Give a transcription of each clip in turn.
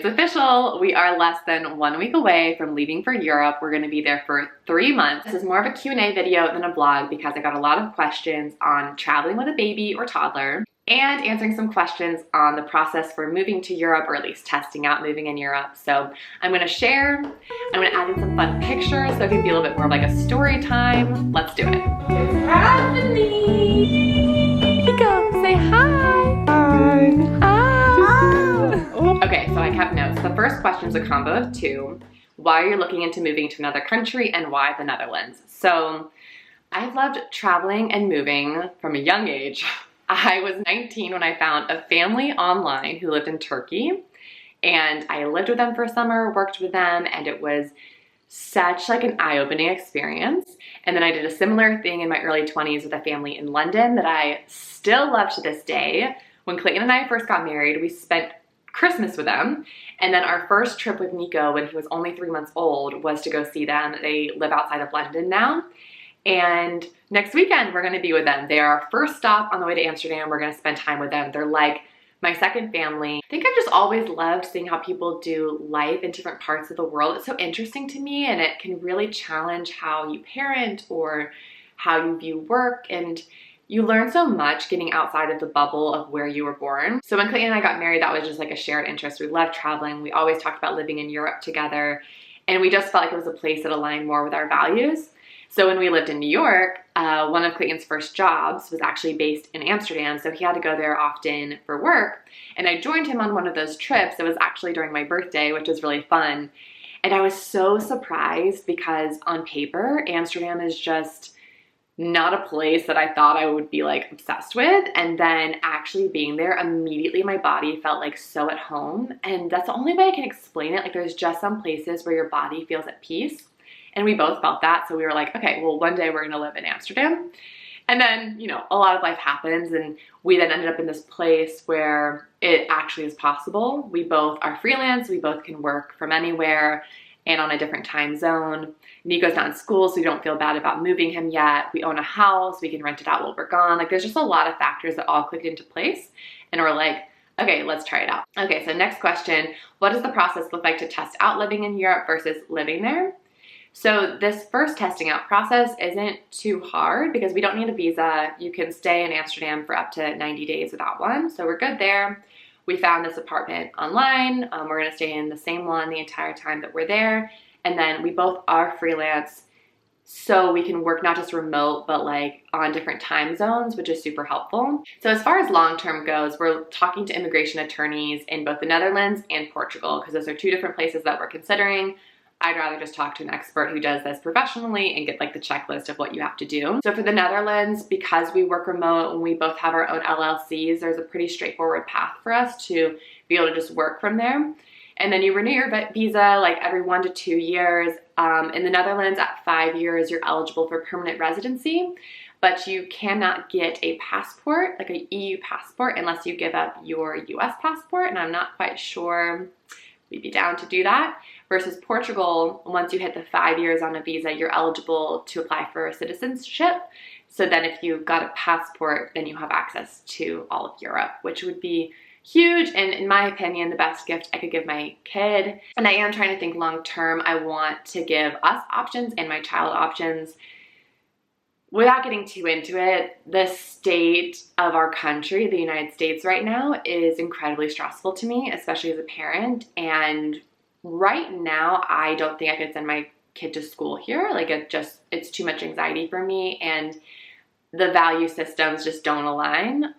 It's official. We are less than 1 week away from leaving for Europe. We're going to be there for 3 months. This is more of a Q&A video than a vlog because I got a lot of questions on traveling with a baby or toddler and answering some questions on the process for moving to Europe, or at least testing out moving in Europe. So I'm going to share, I'm going to add in some fun pictures so it can be a little bit more of like a story time. Let's do it. It's happening. Nico, say hi. Hi. Hi. Okay, so I kept notes. The first question is a combo of two. Why are you looking into moving to another country, and why the Netherlands? So I've loved traveling and moving from a young age. I was 19 when I found a family online who lived in Turkey, and I lived with them for a summer, worked with them, and it was such like an eye-opening experience. And then I did a similar thing in my early 20s with a family in London that I still love to this day. When Clayton and I first got married, we spent Christmas with them, and then our first trip with Nico when he was only 3 months old was to go see them. They live outside of London now, and next weekend we're going to be with them. They are our first stop on the way to Amsterdam. We're going to spend time with them. They're like my second family. I think I've just always loved seeing how people do life in different parts of the world. It's so interesting to me, and it can really challenge how you parent or how you view work, and you learn so much getting outside of the bubble of where you were born. So when Clayton and I got married, that was just like a shared interest. We loved traveling. We always talked about living in Europe together, and we just felt like it was a place that aligned more with our values. So when we lived in New York, one of Clayton's first jobs was actually based in Amsterdam, so he had to go there often for work. And I joined him on one of those trips. It was actually during my birthday, which was really fun. And I was so surprised because on paper, Amsterdam is just not a place that I thought I would be like obsessed with. And then actually being there, immediately my body felt like so at home. And that's the only way I can explain it. Like there's just some places where your body feels at peace. And we both felt that. So we were like, okay, well, one day we're going to live in Amsterdam. And then, you know, a lot of life happens, and we then ended up in this place where it actually is possible. We both are freelance. We both can work from anywhere and on a different time zone. Nico's not in school, so we don't feel bad about moving him yet. We own a house. We can rent it out while we're gone. Like there's just a lot of factors that all clicked into place, and we're like, okay, let's try it out. Okay, so next question. What does the process look like to test out living in Europe versus living there? So this first testing out process isn't too hard because we don't need a visa. You can stay in Amsterdam for up to 90 days without one, so we're good there. We found this apartment online. We're gonna stay in the same one the entire time that we're there. And then we both are freelance, so we can work not just remote, but like on different time zones, which is super helpful. So as far as long-term goes, we're talking to immigration attorneys in both the Netherlands and Portugal, because those are two different places that we're considering. I'd rather just talk to an expert who does this professionally and get like the checklist of what you have to do. So for the Netherlands, because we work remote and we both have our own LLCs, there's a pretty straightforward path for us to be able to just work from there. And then you renew your visa like every 1 to 2 years. In the Netherlands, at 5 years, you're eligible for permanent residency, but you cannot get a passport, like an EU passport, unless you give up your US passport. And I'm not quite sure we'd be down to do that. Versus Portugal, once you hit the 5 years on a visa, you're eligible to apply for citizenship. So then if you got a passport, then you have access to all of Europe, which would be huge, and in my opinion, the best gift I could give my kid. And I am trying to think long term. I want to give us options and my child options. Without getting too into it, the state of our country, the United States right now, is incredibly stressful to me, especially as a parent. And right now, I don't think I could send my kid to school here. Like it's too much anxiety for me, and the value systems just don't align.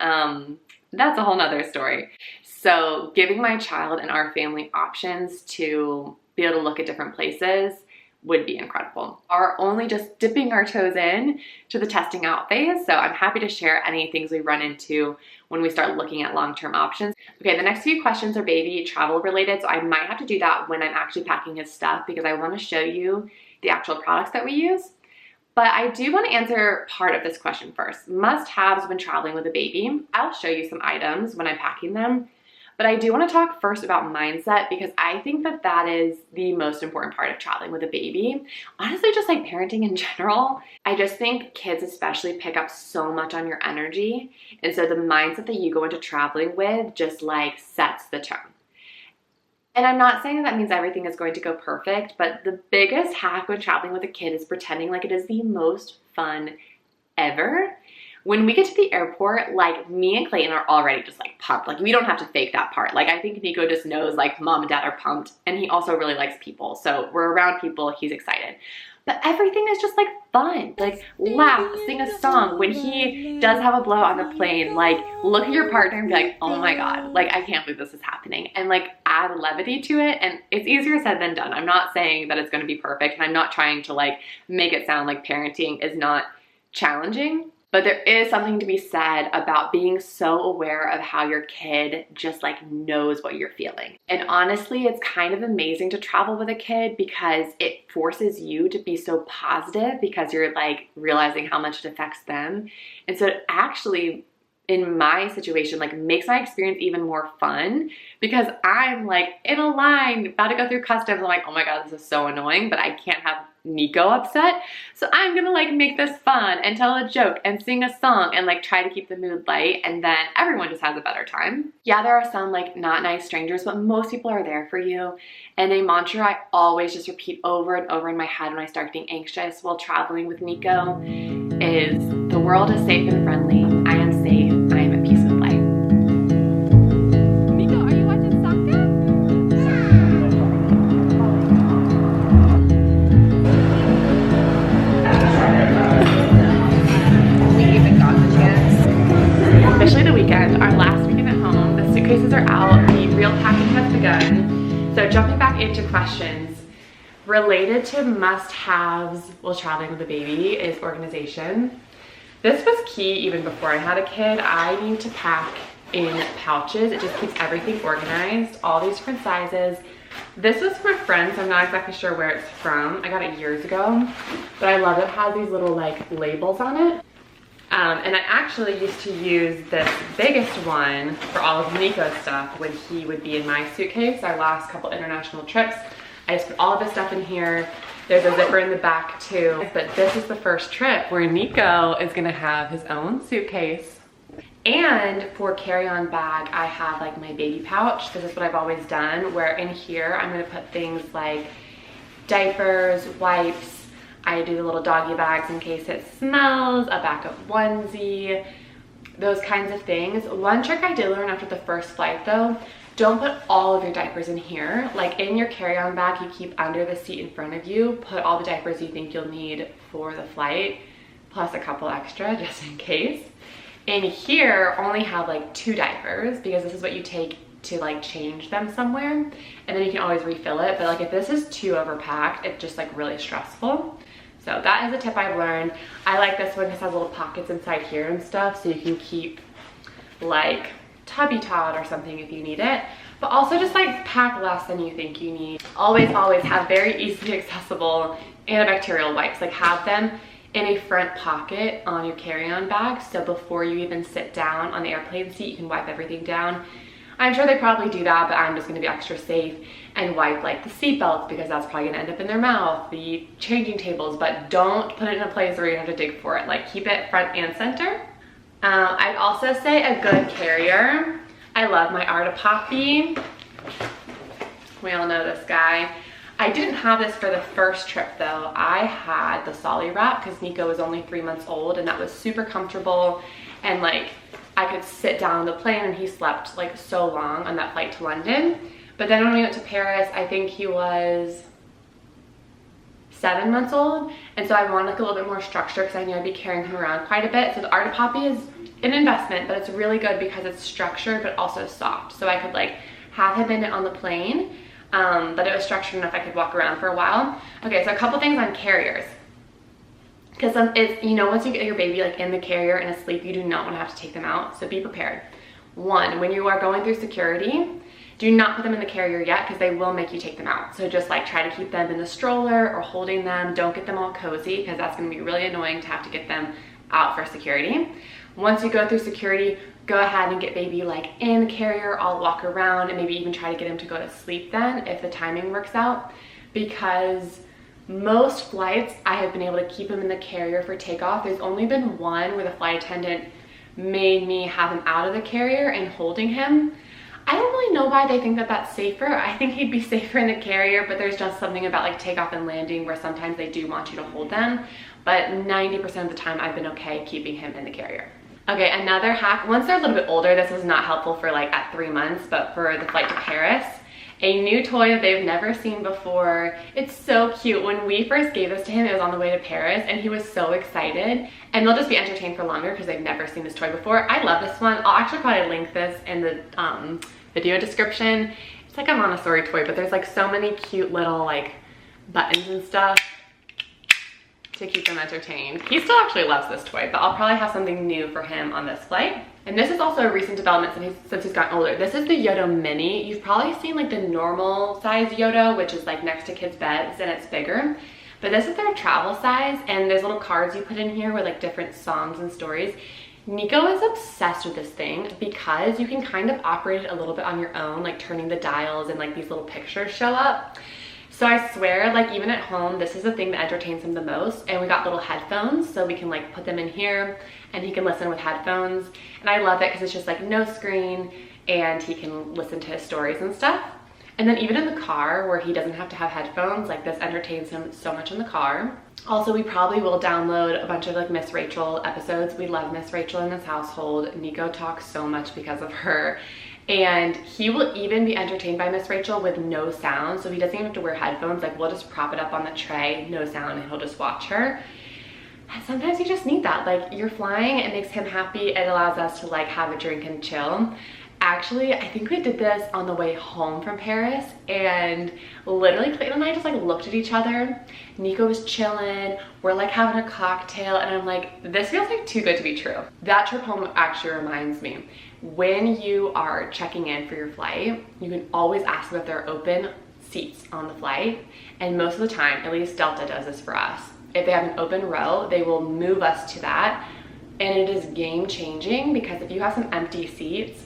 That's a whole nother story. So giving my child and our family options to be able to look at different places would be incredible. Are only just dipping our toes in to the testing out phase. So I'm happy to share any things we run into when we start looking at long-term options. Okay, the next few questions are baby travel related. So I might have to do that when I'm actually packing his stuff because I want to show you the actual products that we use. But I do want to answer part of this question first. Must-haves when traveling with a baby. I'll show you some items when I'm packing them. But I do want to talk first about mindset because I think that that is the most important part of traveling with a baby. Honestly, just like parenting in general. I just think kids especially pick up so much on your energy. And so the mindset that you go into traveling with just like sets the tone. And I'm not saying that means everything is going to go perfect, but the biggest hack when traveling with a kid is pretending like it is the most fun ever. When we get to the airport, like me and Clayton are already just like pumped. Like we don't have to fake that part. Like I think Nico just knows like mom and dad are pumped, and he also really likes people. So we're around people, he's excited. But everything is just like fun. Like laugh, sing a song. When he does have a blowout on the plane, like look at your partner and be like, oh my God, like I can't believe this is happening. And like add levity to it. And it's easier said than done. I'm not saying that it's gonna be perfect, and I'm not trying to like make it sound like parenting is not challenging. But there is something to be said about being so aware of how your kid just like knows what you're feeling. And honestly, it's kind of amazing to travel with a kid because it forces you to be so positive because you're like realizing how much it affects them. And so it actually, in my situation, like makes my experience even more fun because I'm like in a line about to go through customs. I'm like, oh my God, this is so annoying, but I can't have Nico upset. So I'm gonna like make this fun and tell a joke and sing a song and like try to keep the mood light, and then everyone just has a better time. Yeah, there are some like not nice strangers, but most people are there for you. And a mantra I always just repeat over and over in my head when I start getting anxious while traveling with Nico is, the world is safe and friendly. I am safe. I am at peace with life. Nico, are you watching soccer? Officially the weekend, our last weekend at home. The suitcases are out, the real packing has begun. So jumping back into questions related to must-haves while traveling with a baby is organization. This was key even before I had a kid. I need to pack in pouches. It just keeps everything organized, all these different sizes. This is from a friend, so I'm not exactly sure where it's from. I got it years ago, but I love it. It has these little like labels on it. And I actually used to use this biggest one for all of Nico's stuff when he would be in my suitcase. Our last couple international trips, I just put all of this stuff in here. There's a zipper in the back too. But this is the first trip where Nico is gonna have his own suitcase. And for carry-on bag, I have like my baby pouch. This is what I've always done, where in here, I'm gonna put things like diapers, wipes. I do the little doggy bags in case it smells, a backup onesie, those kinds of things. One trick I did learn after the first flight though, don't put all of your diapers in here. Like in your carry-on bag you keep under the seat in front of you, put all the diapers you think you'll need for the flight, plus a couple extra just in case. In here, only have like 2 diapers because this is what you take to like change them somewhere, and then you can always refill it. But like if this is too overpacked, it's just like really stressful. So that is a tip I've learned. I like this one because it has little pockets inside here and stuff, so you can keep like Tubby Todd or something if you need it, but also just like pack less than you think you need. Always have very easily accessible antibacterial wipes. Like have them in a front pocket on your carry-on bag, so before you even sit down on the airplane seat, you can wipe everything down. I'm sure they probably do that, but I'm just gonna be extra safe and wipe like the seat belts because that's probably gonna end up in their mouth, the changing tables, but don't put it in a place where you have to dig for it. Like keep it front and center. I'd also say a good carrier. I love my Art of Poppy. We all know this guy. I didn't have this for the first trip though. I had the Solly wrap because Nico was only 3 months old, and that was super comfortable, and like I could sit down on the plane, and he slept like so long on that flight to London. But then when we went to Paris, I think he was 7 months old, and so I wanted like a little bit more structure because I knew I'd be carrying him around quite a bit. So the Art of Poppy is an investment, but it's really good because it's structured but also soft. So I could like have him in it on the plane, but it was structured enough I could walk around for a while. Okay, so a couple things on carriers. Because it's, you know, once you get your baby like in the carrier and asleep, you do not want to have to take them out. So be prepared. One, when you are going through security, do not put them in the carrier yet because they will make you take them out. So just like try to keep them in the stroller or holding them. Don't get them all cozy because that's going to be really annoying to have to get them out for security. Once you go through security, go ahead and get baby like in the carrier. I'll walk around and maybe even try to get him to go to sleep then if the timing works out, because most flights I have been able to keep him in the carrier for takeoff. There's only been one where the flight attendant made me have him out of the carrier and holding him. I don't really know why they think that that's safer. I think he'd be safer in the carrier, but there's just something about like takeoff and landing where sometimes they do want you to hold them. But 90% of the time I've been okay keeping him in the carrier. Okay, another hack, once they're a little bit older, this was not helpful for like at 3 months, but for the flight to Paris, a new toy that they've never seen before. It's so cute. When we first gave this to him, it was on the way to Paris and he was so excited, and they'll just be entertained for longer because they've never seen this toy before. I love this one. I'll actually probably link this in the video description. It's like a Montessori toy, but there's like so many cute little like buttons and stuff to keep them entertained. He still actually loves this toy, but I'll probably have something new for him on this flight. And this is also a recent development since he's gotten older. This is the Yodo Mini. You've probably seen like the normal size Yodo, which is like next to kids' beds and it's bigger. But this is their travel size, and there's little cards you put in here with like different songs and stories. Nico is obsessed with this thing because you can kind of operate it a little bit on your own, like turning the dials and like these little pictures show up. So I swear, like even at home, this is the thing that entertains him the most. And we got little headphones, so we can like put them in here and he can listen with headphones. And I love it because it's just like no screen and he can listen to his stories and stuff. And then even in the car where he doesn't have to have headphones, like this entertains him so much in the car. Also, we probably will download a bunch of like Miss Rachel episodes. We love Miss Rachel in this household. Nico talks so much because of her. And he will even be entertained by Miss Rachel with no sound. So he doesn't even have to wear headphones. Like we'll just prop it up on the tray, no sound, and he'll just watch her. And sometimes you just need that. Like you're flying, it makes him happy. It allows us to like have a drink and chill. Actually, I think we did this on the way home from Paris, and literally Clayton and I just like looked at each other. Nico was chilling, we're like having a cocktail, and I'm like, this feels like too good to be true. That trip home actually reminds me, when you are checking in for your flight, you can always ask them if there are open seats on the flight, and most of the time, at least Delta does this for us, if they have an open row, they will move us to that, and it is game changing because if you have some empty seats,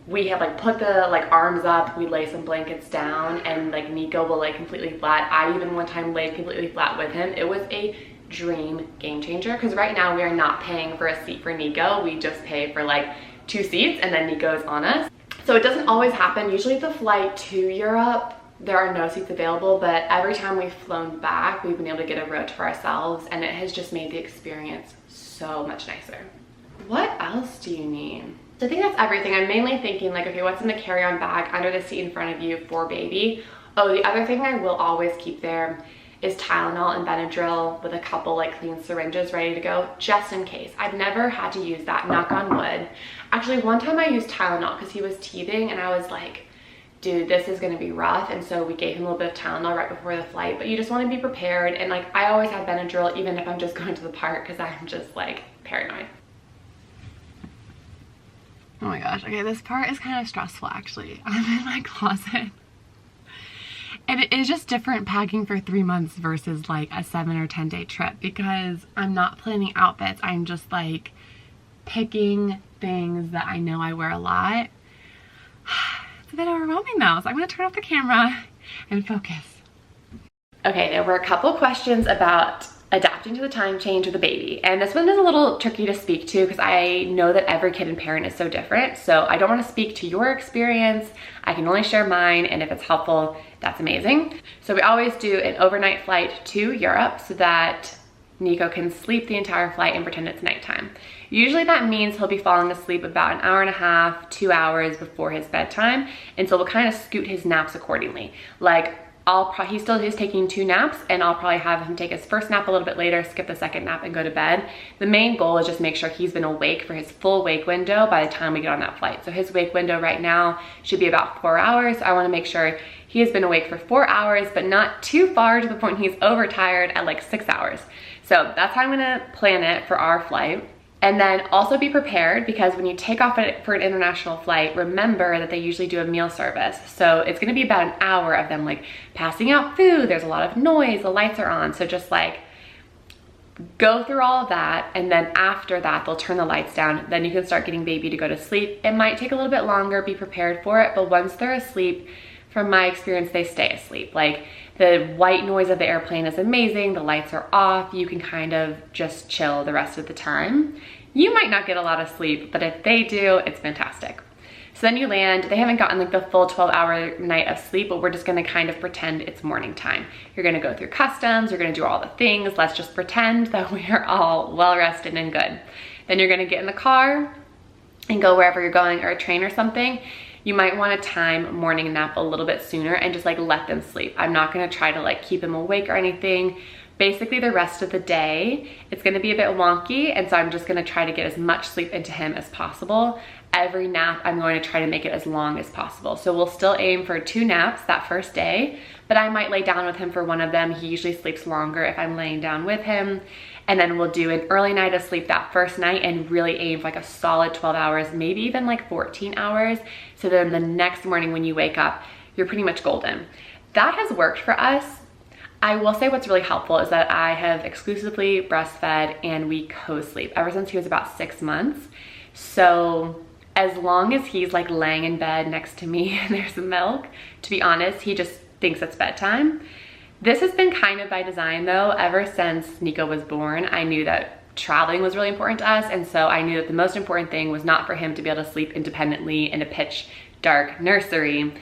we have like put the like arms up, we lay some blankets down, and like Nico will lay completely flat. I even one time laid completely flat with him. It was a dream game changer because right now we are not paying for a seat for Nico. We just pay for like 2 seats and then Nico is on us. So it doesn't always happen. Usually the flight to Europe, there are no seats available, but every time we've flown back, we've been able to get a row to ourselves, and it has just made the experience so much nicer. What else do you need? So I think that's everything. I'm mainly thinking like, okay, what's in the carry-on bag under the seat in front of you for baby? Oh, the other thing I will always keep there is Tylenol and Benadryl with a couple like clean syringes ready to go, just in case. I've never had to use that, knock on wood. Actually, one time I used Tylenol because he was teething and I was like, dude, this is gonna be rough. And so we gave him a little bit of Tylenol right before the flight, but you just wanna be prepared. And like, I always have Benadryl, even if I'm just going to the park, because I'm just like paranoid. Oh my gosh, okay, this part is kind of stressful actually. I'm in my closet. And it is just different packing for 3 months versus like a 7 or 10 day trip because I'm not planning outfits. I'm just like picking things that I know I wear a lot. It's a bit overwhelming though, so I'm gonna turn off the camera and focus. Okay, there were a couple questions about adapting to the time change with a baby. And this one is a little tricky to speak to because I know that every kid and parent is so different. So I don't want to speak to your experience. I can only share mine, and if it's helpful, that's amazing. So we always do an overnight flight to Europe so that Nico can sleep the entire flight and pretend it's nighttime. Usually that means he'll be falling asleep about 1.5 hours, 2 hours before his bedtime. And so we'll kind of scoot his naps accordingly. Like he's taking 2 naps, and I'll probably have him take his first nap a little bit later, skip the second nap, and go to bed. The main goal is just make sure he's been awake for his full wake window by the time we get on that flight. So his wake window right now should be about 4 hours. I want to make sure he has been awake for 4 hours, but not too far to the point he's overtired at like 6 hours. So that's how I'm gonna plan it for our flight. And then also be prepared because when you take off for an international flight, remember that they usually do a meal service. So it's gonna be about 1 hour of them like passing out food. There's a lot of noise, the lights are on. So just like go through all of that. And then after that, they'll turn the lights down. Then you can start getting baby to go to sleep. It might take a little bit longer, be prepared for it. But once they're asleep, from my experience, they stay asleep. Like the white noise of the airplane is amazing. The lights are off. You can kind of just chill the rest of the time. You might not get a lot of sleep, but if they do, it's fantastic. So then you land, they haven't gotten like the full 12-hour night of sleep, but we're just gonna kind of pretend it's morning time. You're gonna go through customs, you're gonna do all the things. Let's just pretend that we are all well rested and good. Then you're gonna get in the car and go wherever you're going, or a train or something. You might want to time morning nap a little bit sooner and just like let them sleep. I'm not gonna try to like keep them awake or anything. Basically the rest of the day, it's gonna be a bit wonky, and so I'm just gonna try to get as much sleep into him as possible. Every nap, I'm going to try to make it as long as possible. So we'll still aim for 2 naps that first day, but I might lay down with him for one of them. He usually sleeps longer if I'm laying down with him. And then we'll do an early night of sleep that first night and really aim for like a solid 12 hours, maybe even like 14 hours. So then the next morning when you wake up, you're pretty much golden. That has worked for us. I will say what's really helpful is that I have exclusively breastfed and we co-sleep ever since he was about 6 months. So as long as he's like laying in bed next to me and there's milk, to be honest, he just thinks it's bedtime. This has been kind of by design though. Ever since Nico was born, I knew that traveling was really important to us, and so I knew that the most important thing was not for him to be able to sleep independently in a pitch dark nursery.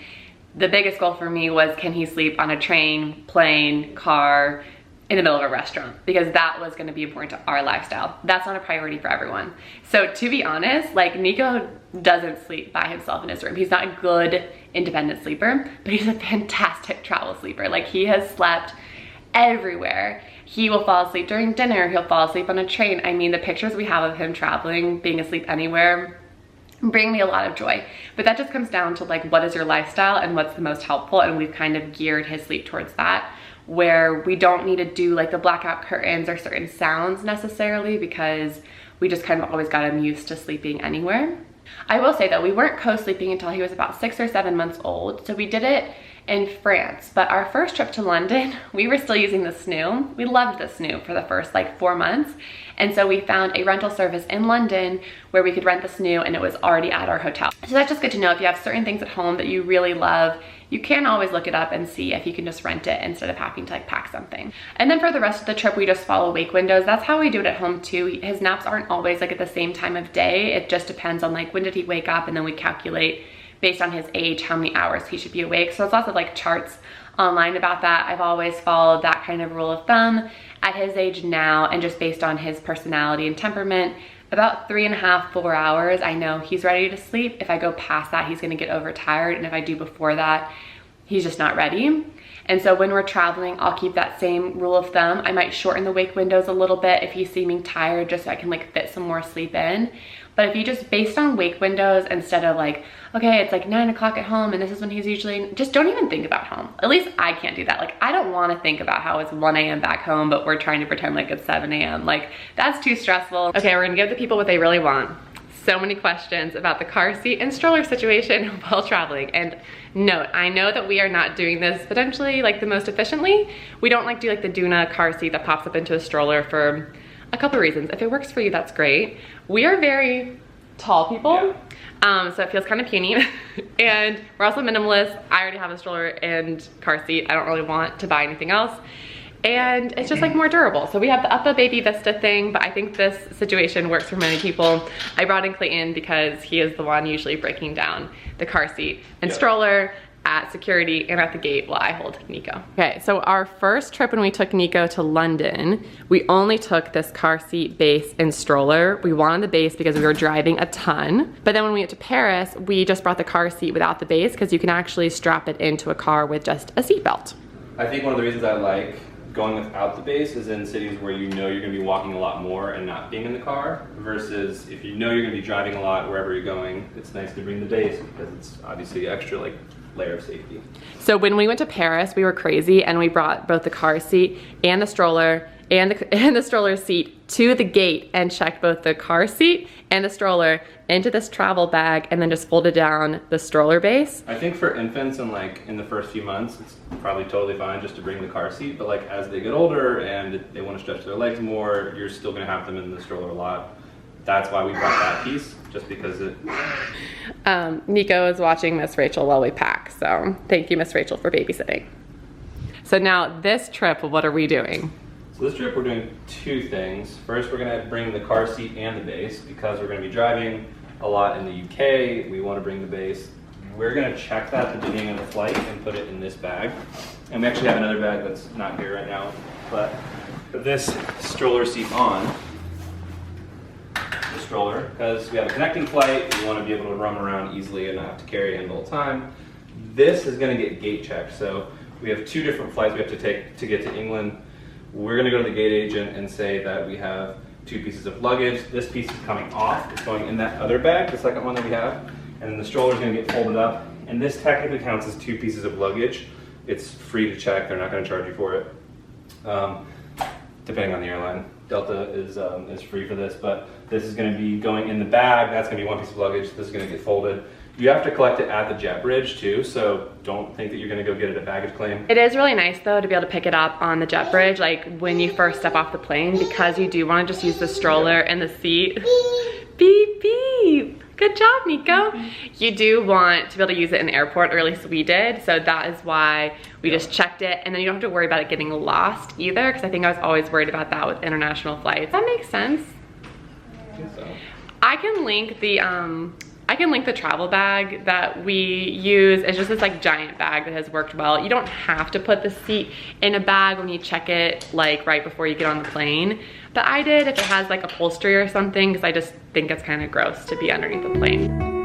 The biggest goal for me was, can he sleep on a train, plane, car, in the middle of a restaurant, because that was gonna be important to our lifestyle. That's not a priority for everyone. So to be honest, like Nico doesn't sleep by himself in his room. He's not a good independent sleeper, but he's a fantastic travel sleeper. Like he has slept everywhere. He will fall asleep during dinner. He'll fall asleep on a train. I mean, the pictures we have of him traveling, being asleep anywhere, bring me a lot of joy. But that just comes down to like, what is your lifestyle and what's the most helpful? And we've kind of geared his sleep towards that, where we don't need to do like the blackout curtains or certain sounds necessarily, because we just kind of always got him used to sleeping anywhere. I will say that we weren't co-sleeping until he was about 6 or 7 months old. So we did it in France, but our first trip to London, we were still using the snoo. We loved the snoo for the first like 4 months. And so we found a rental service in London where we could rent the snoo, and it was already at our hotel. So that's just good to know. If you have certain things at home that you really love, you can always look it up and see if you can just rent it instead of having to like pack something. And then for the rest of the trip, we just follow wake windows. That's how we do it at home too. His naps aren't always like at the same time of day. It just depends on like when did he wake up, and then we calculate based on his age how many hours he should be awake. So there's lots of like charts online about that. I've always followed that kind of rule of thumb at his age now, and just based on his personality and temperament, about 3.5, 4 hours, I know he's ready to sleep. If I go past that, he's gonna get overtired, and if I do before that, he's just not ready. And so when we're traveling, I'll keep that same rule of thumb. I might shorten the wake windows a little bit if he's seeming tired, just so I can like fit some more sleep in. But if you just based on wake windows instead of like, okay, it's like 9 o'clock at home and this is when he's usually, just don't even think about home. At least I can't do that. Like I don't want to think about how it's 1 a.m. back home, but we're trying to pretend like it's 7 a.m. Like that's too stressful. Okay, we're gonna give the people what they really want. So many questions about the car seat and stroller situation while traveling. And note, I know that we are not doing this potentially like the most efficiently. We don't like do like the Duna car seat that pops up into a stroller for a couple of reasons. If it works for you, that's great. We are very tall people, so it feels kind of puny. And we're also minimalist. I already have a stroller and car seat. I don't really want to buy anything else. And it's just like more durable. So we have the Uppa Baby Vista thing, but I think this situation works for many people. I brought in Clayton because he is the one usually breaking down the car seat and stroller at security and at the gate while I hold Nico. Okay, so our first trip when we took Nico to London, we only took this car seat, base, and stroller. We wanted the base because we were driving a ton. But then when we went to Paris, we just brought the car seat without the base, because you can actually strap it into a car with just a seat belt. I think one of the reasons I like going without the base is in cities where you know you're going to be walking a lot more and not being in the car, versus if you know you're going to be driving a lot wherever you're going, it's nice to bring the base because it's obviously extra like layer of safety. So when we went to Paris, we were crazy and we brought both the car seat and the stroller and the stroller seat to the gate and checked both the car seat and the stroller into this travel bag and then just folded down the stroller base. I think for infants and like in the first few months, it's probably totally fine just to bring the car seat, but like as they get older and they want to stretch their legs more, you're still going to have them in the stroller a lot. That's why we brought that piece, just because it... Nico is watching Miss Rachel while we pack, so thank you, Miss Rachel, for babysitting. So now this trip, what are we doing? So this trip we're doing two things. First, we're gonna bring the car seat and the base because we're gonna be driving a lot in the UK. We want to bring the base. We're going to check that at the beginning of the flight and put it in this bag. And we actually have another bag that's not here right now, but put this stroller seat on, the stroller, because we have a connecting flight. We want to be able to roam around easily and not have to carry it the whole time. This is going to get gate checked. So we have 2 different flights we have to take to get to England. We're going to go to the gate agent and say that we have 2 pieces of luggage. This piece is coming off. It's going in that other bag, the second one that we have. And then the stroller is going to get folded up. And this technically counts as 2 pieces of luggage. It's free to check. They're not going to charge you for it, depending on the airline. Delta is free for this, but this is going to be going in the bag. That's going to be 1 piece of luggage. This is going to get folded. You have to collect it at the jet bridge too, so don't think that you're going to go get it at baggage claim. It is really nice though to be able to pick it up on the jet bridge, like when you first step off the plane, because you do want to just use the stroller and the seat. Beep, beep. Good job, Nico. You do want to be able to use it in the airport, or at least we did. So that is why we just checked it. And then you don't have to worry about it getting lost either, because I think I was always worried about that with international flights. That makes sense. I think so. I can link the travel bag that we use. It's just this like giant bag that has worked well. You don't have to put the seat in a bag when you check it like right before you get on the plane. But I did if it has like upholstery or something, because I just think it's kind of gross to be underneath the plane.